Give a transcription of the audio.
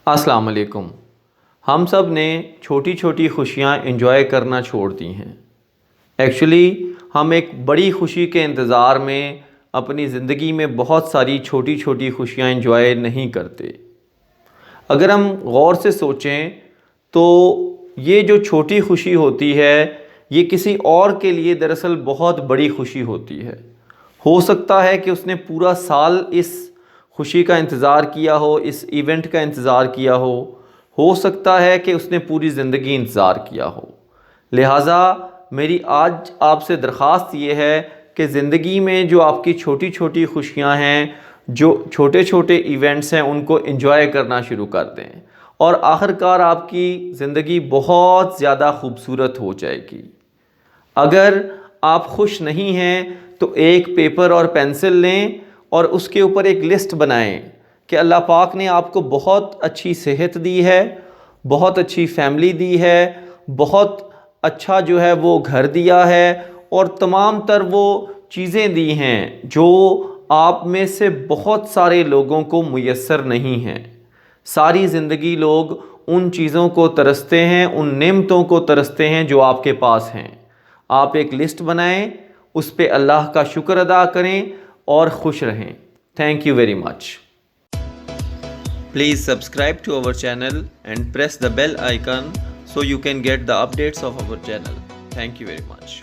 अस्सलाम वालेकुम। हम सब ने छोटी छोटी खुशियाँ इंजॉय करना छोड़ दी हैं। एक्चुअली हम एक बड़ी खुशी के इंतज़ार में अपनी ज़िंदगी में बहुत सारी छोटी छोटी खुशियाँ इंजॉय नहीं करते। अगर हम गौर से सोचें तो ये जो छोटी खुशी होती है ये किसी और के लिए दरअसल बहुत बड़ी खुशी होती है। हो सकता है कि उसने पूरा साल इस खुशी का इंतज़ार किया हो, इस इवेंट का इंतज़ार किया हो सकता है कि उसने पूरी ज़िंदगी इंतज़ार किया हो। लिहाजा मेरी आज आपसे दरख्वास्त ये है कि ज़िंदगी में जो आपकी छोटी छोटी खुशियाँ हैं, जो छोटे छोटे इवेंट्स हैं, उनको एंजॉय करना शुरू कर दें और आखिरकार आपकी ज़िंदगी बहुत ज़्यादा खूबसूरत हो जाएगी। अगर आप खुश नहीं हैं तो एक पेपर और पेंसिल लें और उसके ऊपर एक लिस्ट बनाएं कि अल्लाह पाक ने आपको बहुत अच्छी सेहत दी है, बहुत अच्छी फैमिली दी है, बहुत अच्छा जो है वो घर दिया है और तमाम तर वो चीज़ें दी हैं जो आप में से बहुत सारे लोगों को मुयस्सर नहीं हैं। सारी ज़िंदगी लोग उन चीज़ों को तरसते हैं, उन नेमतों को तरसते हैं जो आपके पास हैं। आप एक लिस्ट बनाएं, उस पे अल्लाह का शुक्र अदा करें और खुश रहें। Thank you very much. Please subscribe to our channel and press the bell icon so you can get the updates of our channel. Thank you very much.